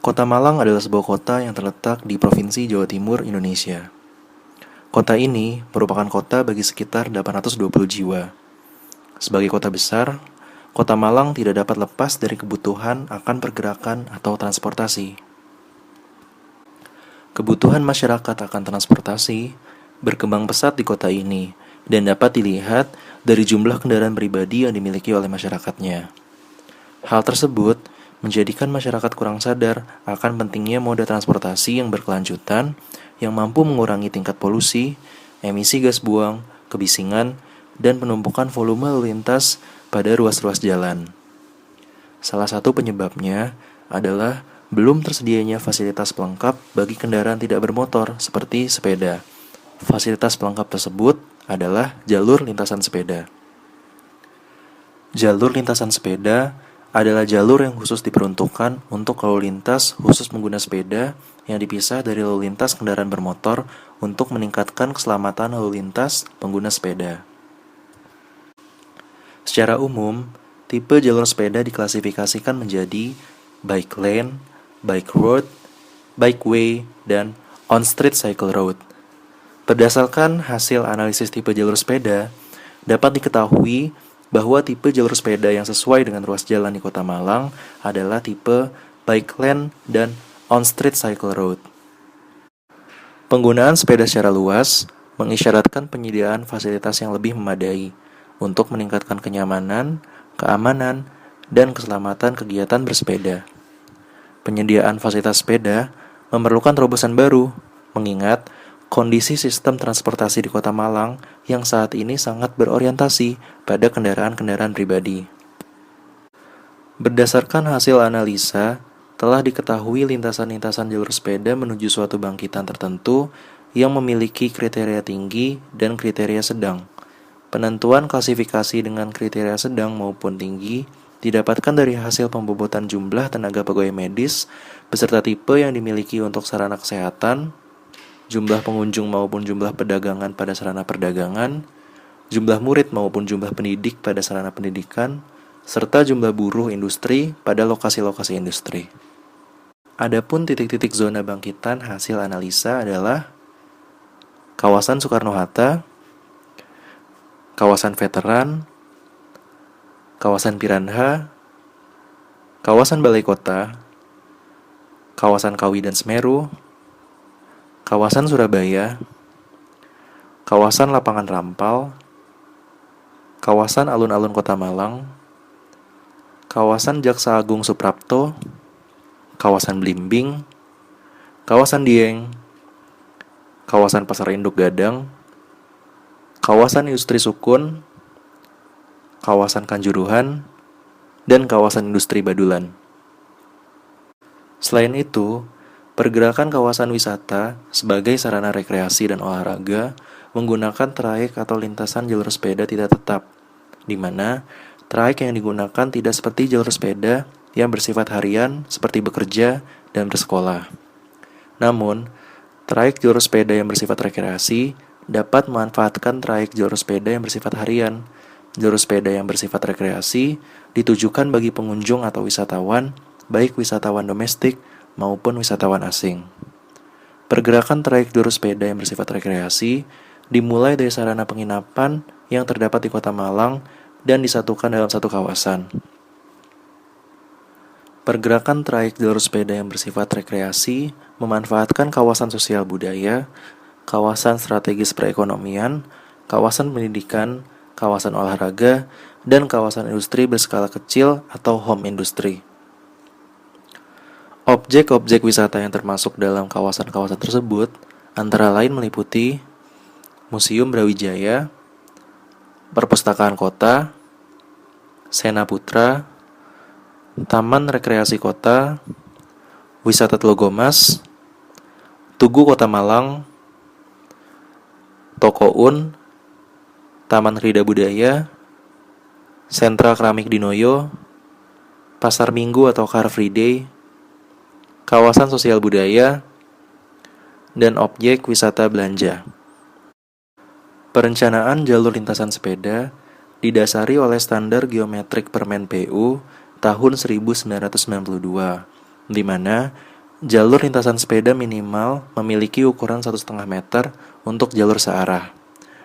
Kota Malang adalah sebuah kota yang terletak di Provinsi Jawa Timur, Indonesia. Kota ini merupakan kota bagi sekitar 820 jiwa. Sebagai kota besar, Kota Malang tidak dapat lepas dari kebutuhan akan pergerakan atau transportasi. Kebutuhan masyarakat akan transportasi berkembang pesat di kota ini dan dapat dilihat dari jumlah kendaraan pribadi yang dimiliki oleh masyarakatnya. Hal tersebut menjadikan masyarakat kurang sadar akan pentingnya moda transportasi yang berkelanjutan yang mampu mengurangi tingkat polusi, emisi gas buang, kebisingan, dan penumpukan volume lalu lintas pada ruas-ruas jalan. Salah satu penyebabnya adalah belum tersedianya fasilitas pelengkap bagi kendaraan tidak bermotor seperti sepeda. Fasilitas pelengkap tersebut adalah jalur lintasan sepeda. Jalur lintasan sepeda adalah jalur yang khusus diperuntukkan untuk lalu lintas khusus pengguna sepeda yang dipisah dari lalu lintas kendaraan bermotor untuk meningkatkan keselamatan lalu lintas pengguna sepeda. Secara umum, tipe jalur sepeda diklasifikasikan menjadi bike lane, bike road, bikeway, dan on-street cycle road. Berdasarkan hasil analisis tipe jalur sepeda, dapat diketahui bahwa tipe jalur sepeda yang sesuai dengan ruas jalan di Kota Malang adalah tipe bike lane dan on-street cycle road. Penggunaan sepeda secara luas mengisyaratkan penyediaan fasilitas yang lebih memadai untuk meningkatkan kenyamanan, keamanan, dan keselamatan kegiatan bersepeda. Penyediaan fasilitas sepeda memerlukan terobosan baru, mengingat kondisi sistem transportasi di Kota Malang yang saat ini sangat berorientasi pada kendaraan-kendaraan pribadi. Berdasarkan hasil analisa, telah diketahui lintasan-lintasan jalur sepeda menuju suatu bangkitan tertentu yang memiliki kriteria tinggi dan kriteria sedang. Penentuan klasifikasi dengan kriteria sedang maupun tinggi didapatkan dari hasil pembobotan jumlah tenaga pegawai medis beserta tipe yang dimiliki untuk sarana kesehatan, jumlah pengunjung maupun jumlah perdagangan pada sarana perdagangan, jumlah murid maupun jumlah pendidik pada sarana pendidikan, serta jumlah buruh industri pada lokasi-lokasi industri. Adapun titik-titik zona bangkitan hasil analisa adalah kawasan Soekarno-Hatta, kawasan Veteran, kawasan Piranha, kawasan Balai Kota, kawasan Kawi dan Semeru, kawasan Surabaya, kawasan Lapangan Rampal, kawasan Alun-Alun Kota Malang, kawasan Jaksa Agung Suprapto, kawasan Blimbing, kawasan Dieng, kawasan Pasar Induk Gadang, kawasan Industri Sukun, kawasan Kanjuruhan, dan kawasan Industri Badulan. Selain itu, pergerakan kawasan wisata sebagai sarana rekreasi dan olahraga menggunakan trayek atau lintasan jalur sepeda tidak tetap, di mana trayek yang digunakan tidak seperti jalur sepeda yang bersifat harian seperti bekerja dan bersekolah. Namun, trayek jalur sepeda yang bersifat rekreasi dapat memanfaatkan trayek jalur sepeda yang bersifat harian. Jalur sepeda yang bersifat rekreasi ditujukan bagi pengunjung atau wisatawan, baik wisatawan domestik maupun wisatawan asing. Pergerakan trayek jalur sepeda yang bersifat rekreasi dimulai dari sarana penginapan yang terdapat di Kota Malang dan disatukan dalam satu kawasan. Pergerakan trayek jalur sepeda yang bersifat rekreasi memanfaatkan kawasan sosial budaya, kawasan strategis perekonomian, kawasan pendidikan, kawasan olahraga, dan kawasan industri berskala kecil atau home industry. Objek-objek wisata yang termasuk dalam kawasan-kawasan tersebut antara lain meliputi Museum Brawijaya, Perpustakaan Kota, Sena Putra, Taman Rekreasi Kota, Wisata Tlogomas, Tugu Kota Malang, Toko Un, Taman Rida Budaya, Sentra Keramik Dinoyo, Pasar Minggu atau Car Free Day, kawasan sosial budaya, dan objek wisata belanja. Perencanaan jalur lintasan sepeda didasari oleh standar geometrik Permen PU tahun 1992, di mana jalur lintasan sepeda minimal memiliki ukuran 1,5 meter untuk jalur searah.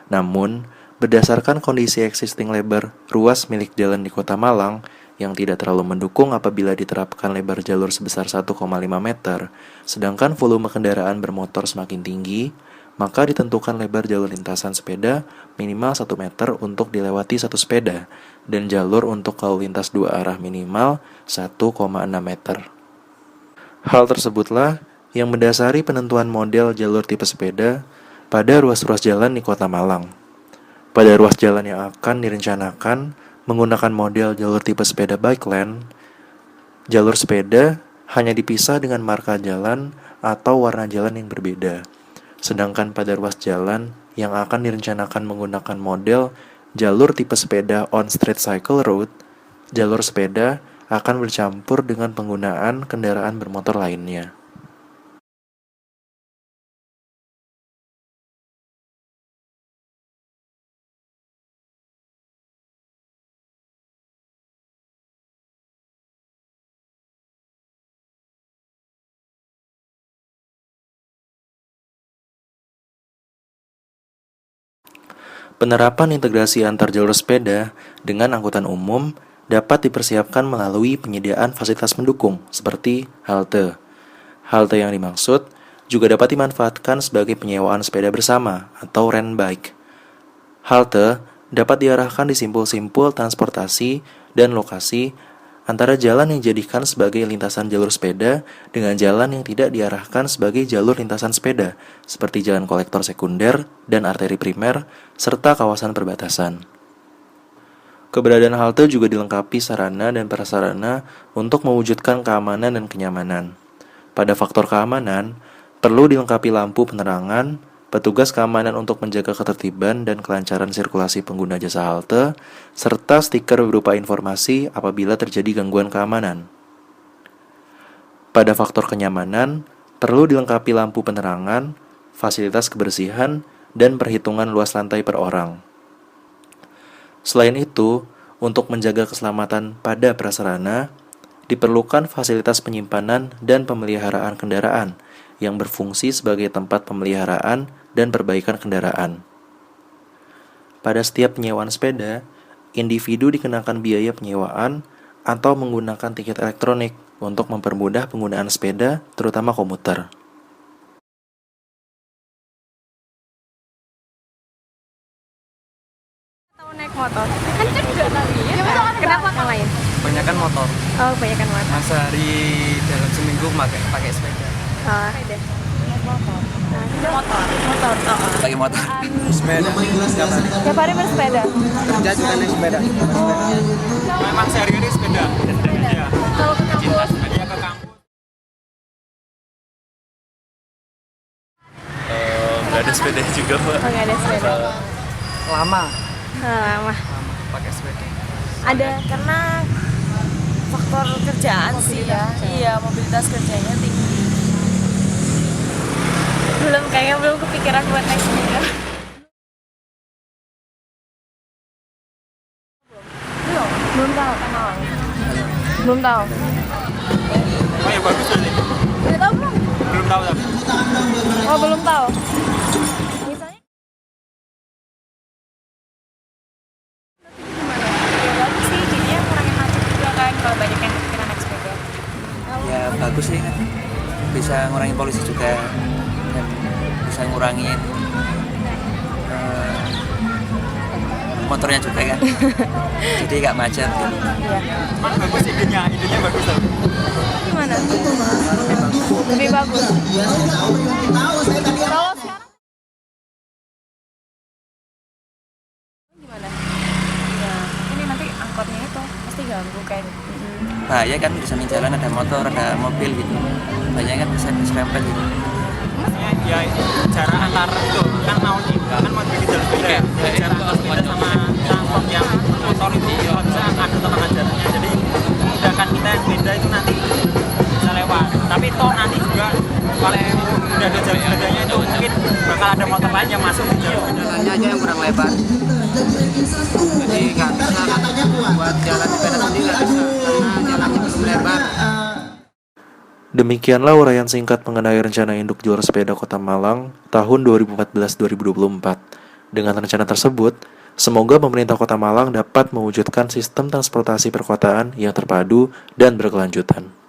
Namun, berdasarkan kondisi existing lebar ruas milik jalan di Kota Malang yang tidak terlalu mendukung apabila diterapkan lebar jalur sebesar 1,5 meter, sedangkan volume kendaraan bermotor semakin tinggi, maka ditentukan lebar jalur lintasan sepeda minimal 1 meter untuk dilewati satu sepeda, dan jalur untuk lalu lintas dua arah minimal 1,6 meter. Hal tersebutlah yang mendasari penentuan model jalur tipe sepeda pada ruas-ruas jalan di Kota Malang. Pada ruas jalan yang akan direncanakan menggunakan model jalur tipe sepeda bike lane, jalur sepeda hanya dipisah dengan marka jalan atau warna jalan yang berbeda. Sedangkan pada ruas jalan yang akan direncanakan menggunakan model jalur tipe sepeda on-street cycle road, jalur sepeda akan bercampur dengan penggunaan kendaraan bermotor lainnya. Penerapan integrasi antar jalur sepeda dengan angkutan umum dapat dipersiapkan melalui penyediaan fasilitas pendukung seperti halte. Halte yang dimaksud juga dapat dimanfaatkan sebagai penyewaan sepeda bersama atau rent bike. Halte dapat diarahkan di simpul-simpul transportasi dan lokasi antara jalan yang dijadikan sebagai lintasan jalur sepeda dengan jalan yang tidak diarahkan sebagai jalur lintasan sepeda, seperti jalan kolektor sekunder dan arteri primer, serta kawasan perbatasan. Keberadaan halte juga dilengkapi sarana dan prasarana untuk mewujudkan keamanan dan kenyamanan. Pada faktor keamanan, perlu dilengkapi lampu penerangan, petugas keamanan untuk menjaga ketertiban dan kelancaran sirkulasi pengguna jasa halte, serta stiker berupa informasi apabila terjadi gangguan keamanan. Pada faktor kenyamanan, perlu dilengkapi lampu penerangan, fasilitas kebersihan, dan perhitungan luas lantai per orang. Selain itu, untuk menjaga keselamatan pada prasarana, diperlukan fasilitas penyimpanan dan pemeliharaan kendaraan yang berfungsi sebagai tempat pemeliharaan dan perbaikan kendaraan. Pada setiap penyewaan sepeda, individu dikenakan biaya penyewaan atau menggunakan tiket elektronik untuk mempermudah penggunaan sepeda, terutama komuter. Tahu naik motor? Kan juga tadi ya. Kenapa yang lain? Kebanyakan motor. Oh, kebanyakan motor. Masa hari dalam seminggu pakai sepeda. Oh, motor. Motor. Pakai motor. Sepeda. Tiap hari bersepeda. Kerja juga naik sepeda. Memang sehari-hari sepeda. Iya. Kalau ke kampus, Iya ke kampus. Nggak ada sepeda juga, Pak. oh nggak ada sepeda. Lama Lama. pakai sepeda. Ada Karena faktor kerjaan sih ya. Iya, mobilitas kerjanya tinggi. belum kepikiran buat naik sepeda. Belum tahu. Belum tahu. Oh ya bagus ini. Udah tahu belum? Belum tahu tapi. Oh, belum tahu. Misalnya Ya bagus sih, jadinya ngurangin macet juga kan kalau banyak yang kepikiran naik sepeda. Ya bagus sih kan, bisa ngurangin polusi juga dan bisa ngurangin motornya juga kan, jadi nggak macet gitu. Mas bagus idenya bagus loh. gimana? Lebih bagus. Kalau sekarang gimana? Ya, ini nanti angkotnya itu pasti ganggu kan. Bahaya kan di samping jalan ada motor, ada mobil gitu, banyak kan bisa diserempet gitu. Ya jarak antar itu kan mau bikin jalur sepeda. Jarak antar sepeda sama transport yang motor itu bisa ada tenaga jaraknya. Jadi memudahkan kita yang sepeda itu nanti bisa lewat. Tapi toh nanti juga kalau udah ada jalur sepedanya itu mungkin bakal ada motor lain yang masuk ke jalur sepeda. Jalannya aja yang kurang lebar, jadi nggak bisa buat jalan sepeda sendiri nggak bisa karena jalannya belum lebar. Demikianlah uraian singkat mengenai rencana induk jalur sepeda Kota Malang tahun 2014-2024. Dengan rencana tersebut, semoga pemerintah Kota Malang dapat mewujudkan sistem transportasi perkotaan yang terpadu dan berkelanjutan.